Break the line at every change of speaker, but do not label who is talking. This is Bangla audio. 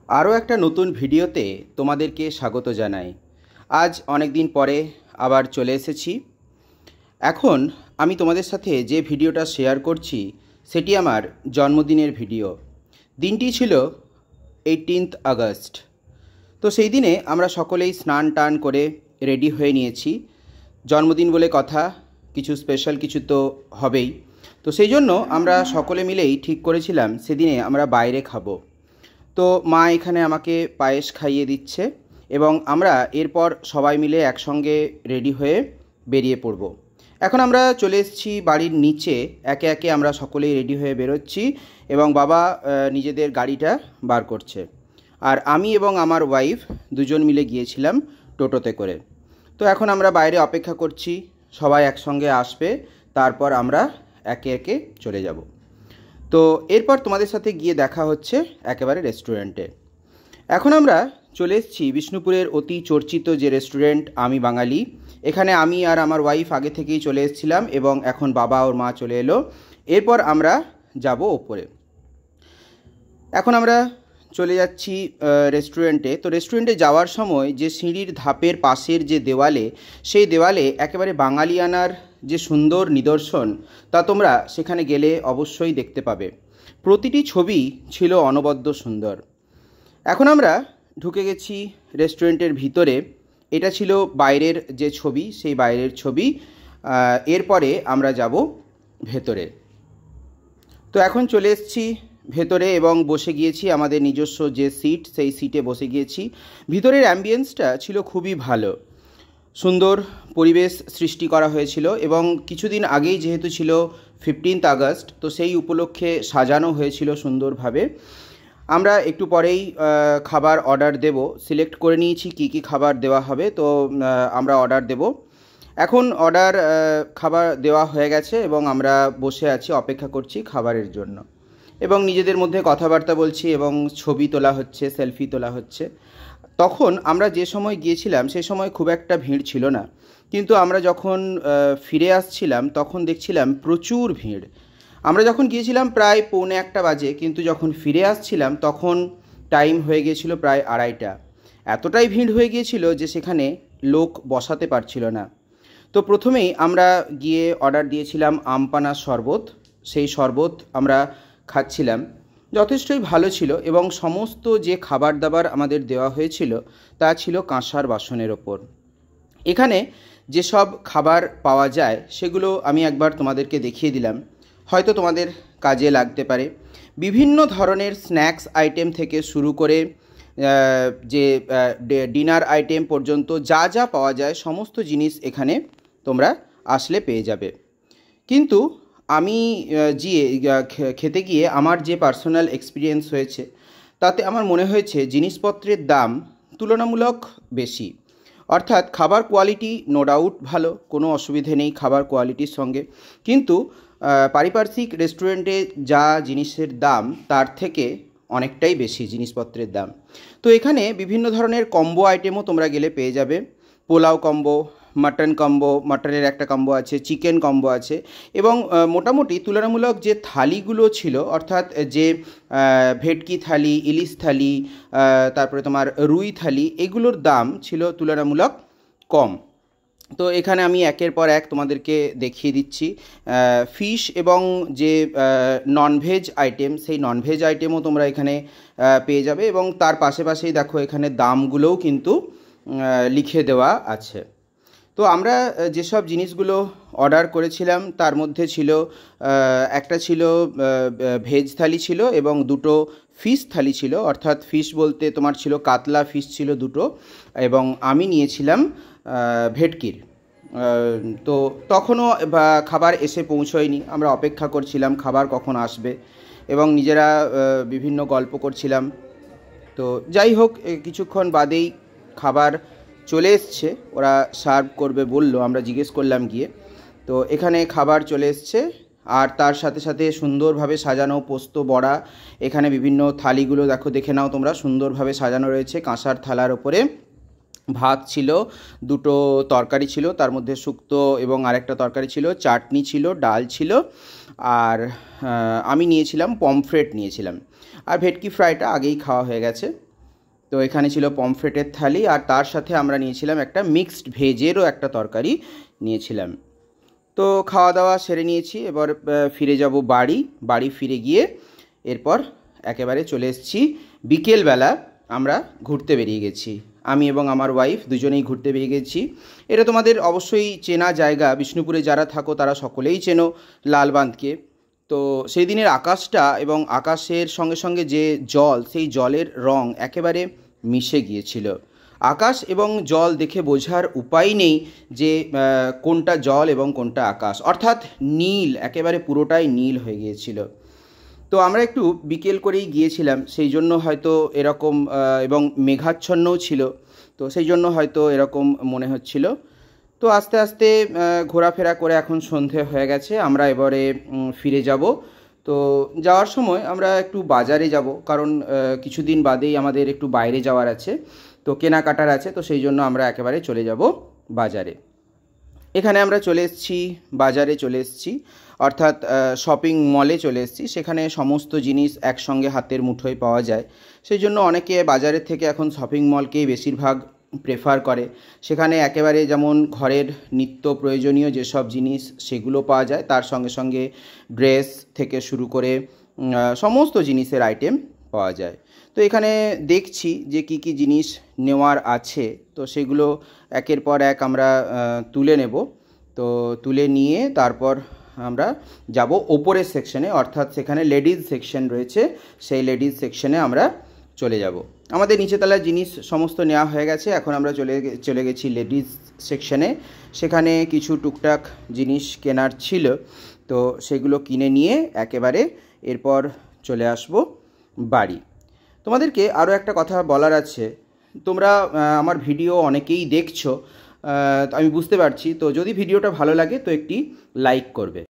আরও একটা নতুন ভিডিওতে তোমাদেরকে স্বাগত জানাই। আজ অনেক দিন পরে আবার চলে এসেছি। এখন আমি তোমাদের সাথে যে ভিডিওটা শেয়ার করছি সেটি আমার জন্মদিনের ভিডিও। দিনটি ছিল 18 আগস্ট। তো সেই দিনে আমরা সকলেই স্নান টান করে রেডি হয়ে নিয়েছি। জন্মদিন বলে কথা, কিছু স্পেশাল কিছু তো হবেই। তো সেই জন্য আমরা সকলে মিলেই ঠিক করেছিলাম সেদিনে আমরা বাইরে খাবো। তো মা এখানে আমাকে পায়েস খাইয়ে দিচ্ছে এবং আমরা এরপর সবাই মিলে একসঙ্গে রেডি হয়ে বেরিয়ে পড়ব। এখন আমরা চলে এসেছি বাড়ির নিচে, একে একে আমরা সকলেই রেডি হয়ে বেরোচ্ছি এবং বাবা নিজেদের গাড়িটা বার করছে। আর আমি এবং আমার ওয়াইফ দুজন মিলে গিয়েছিলাম টোটোতে করে। তো এখন আমরা বাইরে অপেক্ষা করছি, সবাই একসঙ্গে আসবে, তারপর আমরা একে একে চলে যাব। তো এরপর তোমাদের সাথে গিয়ে দেখা হচ্ছে একেবারে রেস্টুরেন্টে। এখন আমরা চলে এসেছি বিষ্ণুপুরের অতি চর্চিত যে রেস্টুরেন্ট আমি বাঙালি। এখানে আমি আর আমার ওয়াইফ আগে থেকেই চলে এসেছিলাম এবং এখন বাবা ওর মা চলে এলো। এরপর আমরা যাব ওপরে। এখন আমরা চলে যাচ্ছি রেস্টুরেন্টে। তো রেস্টুরেন্টে যাওয়ার সময় যে সিঁড়ির ধাপের পাশের যে দেওয়ালে, সেই দেওয়ালে একেবারে বাঙালিয়ানার যে সুন্দর নিদর্শন তা তোমরা সেখানে গেলে অবশ্যই দেখতে পাবে। প্রতিটি ছবি ছিল অনবদ্য সুন্দর। এখন আমরা ঢুকে গেছি রেস্টুরেন্টের ভিতরে। এটা ছিল বাইরের যে ছবি, সেই বাইরের ছবি। এরপরে আমরা যাব ভেতরে। তো এখন চলে এসেছি ভেতরে এবং বসে গিয়েছি আমাদের নিজস্ব যে সিট, সেই সিটে বসে গিয়েছি। ভিতরের অ্যাম্বিয়েন্সটা ছিল খুবই ভালো, সুন্দর পরিবেশ সৃষ্টি করা হয়েছিল এবং কিছুদিন আগেই যেহেতু ছিল 15 আগস্ট, তো সেই উপলক্ষে সাজানো হয়েছিল সুন্দরভাবে। আমরা একটু পরেই খাবার অর্ডার দেব। সিলেক্ট করে নিয়েছি কী কী খাবার দেওয়া হবে, তো আমরা অর্ডার দেব। এখন খাবার দেওয়া হয়ে গেছে এবং আমরা বসে আছি, অপেক্ষা করছি খাবারের জন্য এবং নিজেদের মধ্যে কথাবার্তা বলছি এবং ছবি তোলা হচ্ছে, সেলফি তোলা হচ্ছে। তখন আমরা যে সময় গিয়েছিলাম সে সময় খুব একটা ভিড় ছিল না, কিন্তু আমরা যখন ফিরে আসছিলাম তখন দেখছিলাম প্রচুর ভিড়। আমরা যখন গিয়েছিলাম প্রায় 1:45 বাজে, কিন্তু যখন ফিরে আসছিলাম তখন টাইম হয়ে গিয়েছিল প্রায় 2:30। এতটাই ভিড় হয়ে গিয়েছিল যে সেখানে লোক বসাতে পারছিল না। তো প্রথমেই আমরা গিয়ে অর্ডার দিয়েছিলাম আমপানার শরবত। সেই শরবত আমরা খাচ্ছিলাম, যথেষ্টই ভালো ছিল এবং সমস্ত যে খাবার দাবার আমাদের দেওয়া হয়েছিল তা ছিল কাঁসার বাসনের ওপর। এখানে যেসব খাবার পাওয়া যায় সেগুলো আমি একবার তোমাদেরকে দেখিয়ে দিলাম, হয়তো তোমাদের কাজে লাগতে পারে। বিভিন্ন ধরনের স্ন্যাক্স আইটেম থেকে শুরু করে যে ডিনার আইটেম পর্যন্ত যা যা পাওয়া যায় সমস্ত জিনিস এখানে তোমরা আসলে পেয়ে যাবে। কিন্তু আমি খেতে গিয়ে আমার যে পার্সোনাল এক্সপিরিয়েন্স হয়েছে তাতে আমার মনে হয়েছে জিনিসপত্রের দাম তুলনামূলক বেশি। অর্থাৎ খাবার কোয়ালিটি নো ডাউট ভালো, কোনো অসুবিধে নেই খাবার কোয়ালিটির সঙ্গে, কিন্তু পারিপার্শ্বিক রেস্টুরেন্টে যা জিনিসের দাম তার থেকে অনেকটাই বেশি জিনিসপত্রের দাম। তো এখানে বিভিন্ন ধরনের কম্বো আইটেমও তোমরা গেলে পেয়ে যাবে। পোলাও কম্বো, মাটন কম্বো, মাটনের একটা কম্বো আছে, চিকেন কম্বো আছে এবং মোটামুটি তুলনামূলক যে থালিগুলো ছিল, অর্থাৎ যে ভেটকি থালি, ইলিশ থালি, তারপরে তোমার রুই থালি, এগুলোর দাম ছিল তুলনামূলক কম। তো এখানে আমি একের পর এক তোমাদেরকে দেখিয়ে দিচ্ছি। ফিশ এবং যে ননভেজ আইটেম, সেই ননভেজ আইটেমও তোমরা এখানে পেয়ে যাবে এবং তার পাশেই দেখো এখানে দামগুলোও কিন্তু লিখে দেওয়া আছে। তো আমরা যেসব জিনিসগুলো অর্ডার করেছিলাম তার মধ্যে ছিল একটা ছিল ভেজ থালি ছিল এবং দুটো ফিশ থালি ছিল। অর্থাৎ ফিশ বলতে তোমার ছিল কাতলা ফিশ ছিল দুটো এবং আমি নিয়েছিলাম ভেটকির। তো তখনও খাবার এসে পৌঁছয়নি, আমরা অপেক্ষা করছিলাম খাবার কখন আসবে এবং নিজেরা বিভিন্ন গল্প করছিলাম। তো যাই হোক, কিছুক্ষণ বাদেই খাবার চলে এসছে, ওরা সার্ভ করবে বলল, আমরা জিজ্ঞেস করলাম গিয়ে। তো এখানে খাবার চলে এসছে আর তার সাথে সাথে সুন্দরভাবে সাজানো পোস্ত বড়া। এখানে বিভিন্ন থালিগুলো দেখে নাও তোমরা, সুন্দরভাবে সাজানো রয়েছে কাঁসার থালার ওপরে। ভাত ছিল, দুটো তরকারি ছিল, তার মধ্যে শুক্তো এবং আরেকটা তরকারি ছিল, চাটনি ছিল, ডাল ছিল, আর আমি নিয়েছিলাম পমফ্রেট নিয়েছিলাম, আর ভেটকি ফ্রাইটা আগেই খাওয়া হয়ে গেছে। তো এখানে ছিল পমফ্রেটের থালি, আর তার সাথে আমরা নিয়েছিলাম একটা মিক্সড ভেজেরও একটা তরকারি নিয়েছিলাম। তো খাওয়া দাওয়া সেরে নিয়েছি, এবার ফিরে যাব বাড়ি ফিরে গিয়ে এরপর একেবারে চলে এসেছি বিকেলবেলা। আমরা ঘুরতে বেরিয়ে গেছি, আমি এবং আমার ওয়াইফ দুজনেই ঘুরতে বেরিয়ে গেছি। এটা তোমাদের অবশ্যই চেনা জায়গা, বিষ্ণুপুরে যারা থাকো তারা সকলেই চেনো লালবাঁধকে। তো সেই দিনের আকাশটা এবং আকাশের সঙ্গে সঙ্গে যে জল, সেই জলের রং একেবারে মিশে গিয়েছিল। আকাশ এবং জল দেখে বোঝার উপায় নেই যে কোনটা জল এবং কোনটা আকাশ, অর্থাৎ নীল, একেবারে পুরোটাই নীল হয়ে গিয়েছিল। তো আমরা একটু বিকেল করেই গিয়েছিলাম, সেই জন্য হয়তো এরকম, এবং মেঘাচ্ছন্নও ছিল, তো সেই জন্য হয়তো এরকম মনে হচ্ছিল। তো আস্তে আস্তে ঘোরাফেরা করে এখন সন্ধে হয়ে গেছে, আমরা এবারে ফিরে যাব। তো যাওয়ার সময় আমরা একটু বাজারে যাব, কারণ কিছুদিন বাদেই আমাদের একটু বাইরে যাওয়ার আছে, তো কেনাকাটার আছে, তো সেই জন্য আমরা একেবারে চলে যাব বাজারে। এখানে আমরা চলে এসেছি, বাজারে চলে এসেছি, অর্থাৎ শপিং মলে চলে এসেছি। সেখানে সমস্ত জিনিস একসঙ্গে হাতের মুঠোয় পাওয়া যায়, সেই জন্য অনেকে বাজারের থেকে এখন শপিং মলকেই বেশিরভাগ প্রেফার করে। সেখানে একেবারে যেমন ঘরের নিত্য প্রয়োজনীয় যেসব জিনিস সেগুলো পাওয়া যায়, তার সঙ্গে সঙ্গে ড্রেস থেকে শুরু করে সমস্ত জিনিসের আইটেম পাওয়া যায়। তো এখানে দেখছি যে কি কি জিনিস নেওয়ার আছে, তো সেগুলো একের পর এক আমরা তুলে নেব। তো তুলে নিয়ে তারপর আমরা যাব ওপরের সেকশনে, অর্থাৎ সেখানে লেডিজ সেকশন রয়েছে, সেই লেডিজ সেকশনে আমরা চলে যাব। আমাদের নিচেতলার জিনিস সমস্ত নেওয়া হয়ে গেছে, এখন আমরা চলে গেছি লেডিজ সেকশনে। সেখানে কিছু টুকটাক জিনিস কেনার ছিল, তো সেগুলো কিনে নিয়ে একেবারে এরপর চলে আসব বাড়ি। তোমাদেরকে আরও একটা কথা বলার আছে, তোমরা আমার ভিডিও অনেকেই দেখছো, আমি বুঝতে পারছি। তো যদি ভিডিওটা ভালো লাগে তো একটি লাইক করবে।